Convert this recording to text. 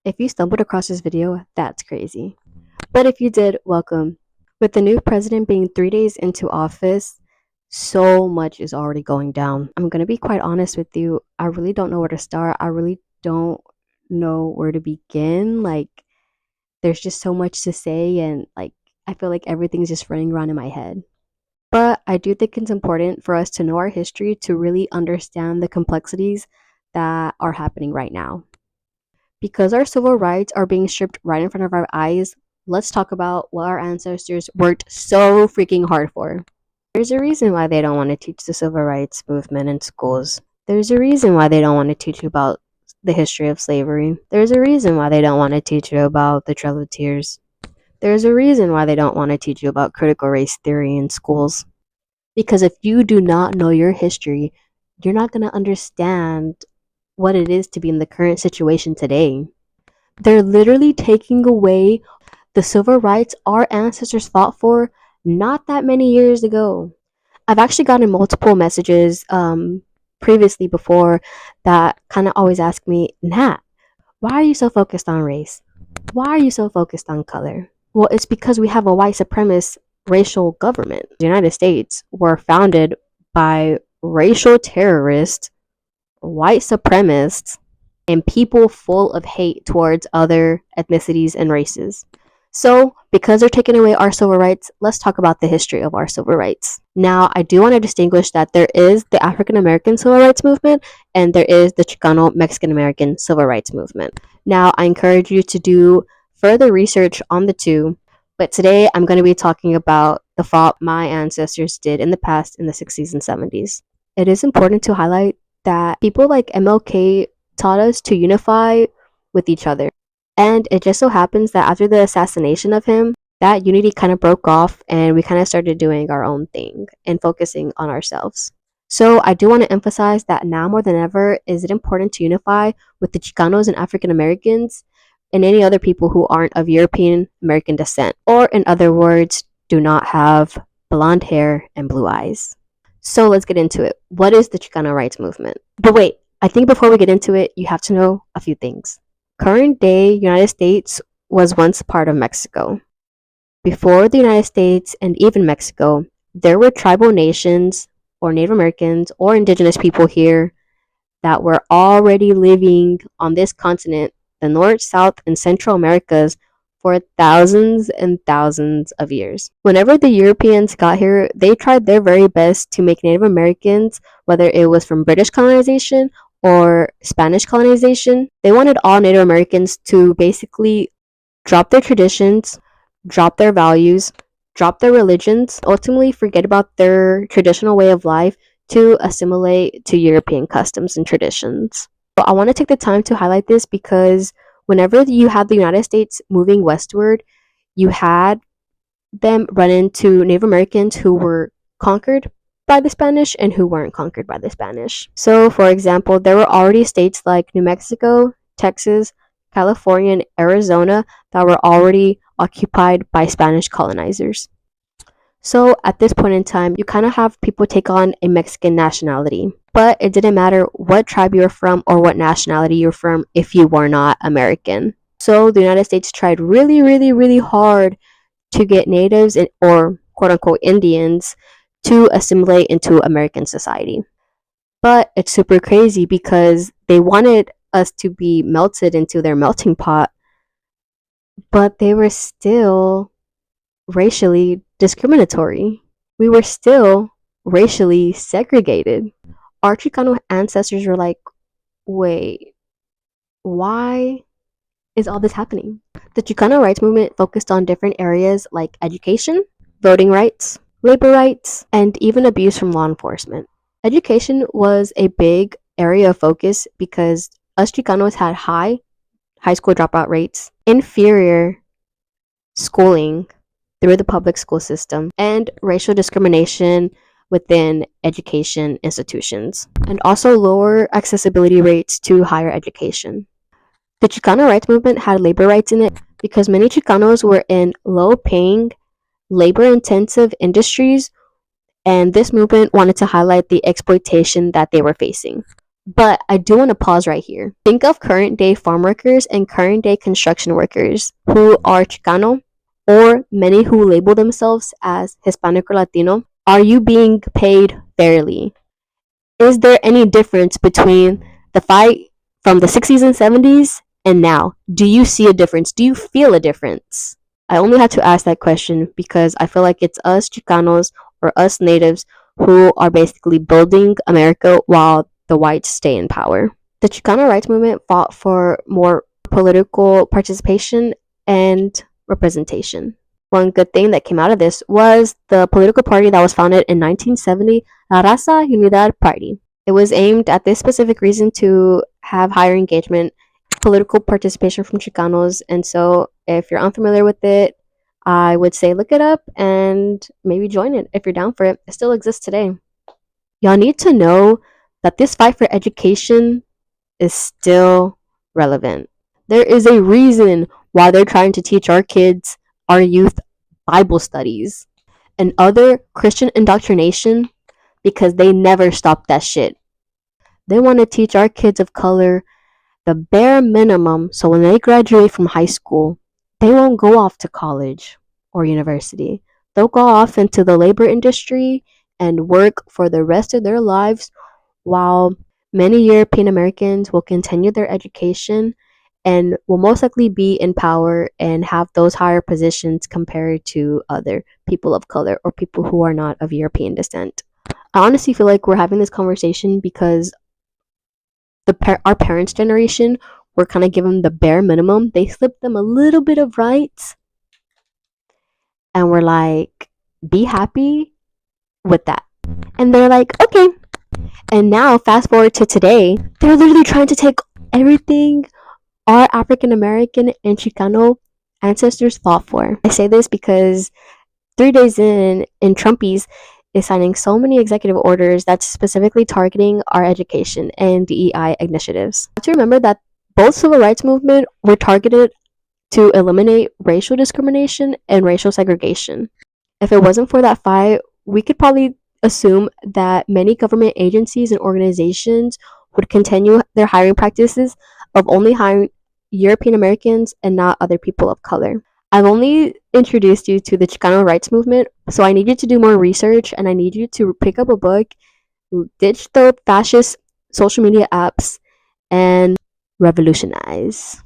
If you stumbled across this video, that's crazy. But if you did, welcome. With the new president being 3 days into office, so much is already going down. I'm going to be quite honest with you. I really don't know where to start. I really don't know where to begin. There's just so much to say, and I feel like everything's just running around in my head. But I do think it's important for us to know our history to really understand the complexities that are happening right now. Because our civil rights are being stripped right in front of our eyes, let's talk about what our ancestors worked so freaking hard for. There's a reason why they don't want to teach the civil rights movement in schools. There's a reason why they don't want to teach you about the history of slavery. There's a reason why they don't want to teach you about the Trail of Tears. There's a reason why they don't want to teach you about critical race theory in schools. Because if you do not know your history, you're not going to understand what it is to be in the current situation today. They're literally taking away the civil rights our ancestors fought for not that many years ago. I've actually gotten multiple messages previously before that kind of always ask me, Nat, why are you so focused on race? Why are you so focused on color? Well, it's because we have a white supremacist racial government. The United States were founded by racial terrorists, white supremacists, and people full of hate towards other ethnicities and races. So, because they're taking away our civil rights, let's talk about the history of our civil rights. Now, I do want to distinguish that there is the African American civil rights movement and there is the Chicano Mexican American civil rights movement. Now, I encourage you to do further research on the two, but today I'm going to be talking about the fault my ancestors did in the past in the 60s and 70s. It is important to highlight that people like MLK taught us to unify with each other. And it just so happens that after the assassination of him, that unity kind of broke off and we kind of started doing our own thing and focusing on ourselves. So I do want to emphasize that now more than ever is it important to unify with the Chicanos and African Americans and any other people who aren't of European American descent, or in other words, do not have blonde hair and blue eyes. So let's get into it. What is the Chicano rights movement? But wait, I think before we get into it, you have to know a few things. Current day United States was once part of Mexico. Before the United States and even Mexico, there were tribal nations or Native Americans or indigenous people here that were already living on this continent, the North, South, and Central Americas, for thousands and thousands of years. Whenever the Europeans got here, they tried their very best to make Native Americans, whether it was from British colonization or Spanish colonization, they wanted all Native Americans to basically drop their traditions, drop their values, drop their religions, ultimately forget about their traditional way of life to assimilate to European customs and traditions. So I want to take the time to highlight this because whenever you had the United States moving westward, you had them run into Native Americans who were conquered by the Spanish and who weren't conquered by the Spanish. So, for example, there were already states like New Mexico, Texas, California, and Arizona that were already occupied by Spanish colonizers. So, at this point in time, you kind of have people take on a Mexican nationality. But it didn't matter what tribe you were from or what nationality you're from if you were not American. So, the United States tried really, really, really hard to get natives or quote unquote Indians to assimilate into American society. But it's super crazy because they wanted us to be melted into their melting pot, but they were still racially discriminatory. We were still racially segregated. Our Chicano ancestors were like, wait, why is all this happening? The Chicano rights movement focused on different areas like education, voting rights, labor rights, and even abuse from law enforcement. Education was a big area of focus because us Chicanos had high school dropout rates, inferior schooling through the public school system, and racial discrimination within education institutions, and also lower accessibility rates to higher education. The Chicano rights movement had labor rights in it because many Chicanos were in low paying, labor intensive industries, and this movement wanted to highlight the exploitation that they were facing. But I do want to pause right here. Think of current day farm workers and current day construction workers who are Chicano, or many who label themselves as Hispanic or Latino. Are you being paid fairly? Is there any difference between the fight from the 60s and 70s and now? Do you see a difference? Do you feel a difference? I only had to ask that question because I feel like it's us Chicanos or us natives who are basically building America while the whites stay in power. The Chicano rights movement fought for more political participation and representation. One good thing that came out of this was the political party that was founded in 1970, La Raza Unidad Party. It was aimed at this specific reason to have higher engagement, political participation from Chicanos. And so, if you're unfamiliar with it, I would say look it up and maybe join it if you're down for it. It still exists today. Y'all need to know that this fight for education is still relevant. There is a reason why they're trying to teach our kids, our youth, Bible studies and other Christian indoctrination because they never stopped that shit. They want to teach our kids of color the bare minimum so when they graduate from high school, they won't go off to college or university. They'll go off into the labor industry and work for the rest of their lives while many European Americans will continue their education and will most likely be in power and have those higher positions compared to other people of color or people who are not of European descent. I honestly feel like we're having this conversation because our parents' generation were kind of given the bare minimum. They slipped them a little bit of rights, and we're like, be happy with that. And they're like, okay. And now, fast forward to today, they're literally trying to take everything our African American and Chicano ancestors fought for. I say this because 3 days in Trumpies is signing so many executive orders that's specifically targeting our education and DEI initiatives. You have to remember that both civil rights movement were targeted to eliminate racial discrimination and racial segregation. If it wasn't for that fight, we could probably assume that many government agencies and organizations would continue their hiring practices of only hiring European Americans and not other people of color. I've only introduced you to the Chicano rights movement, so I need you to do more research and I need you to pick up a book, ditch the fascist social media apps, and revolutionize.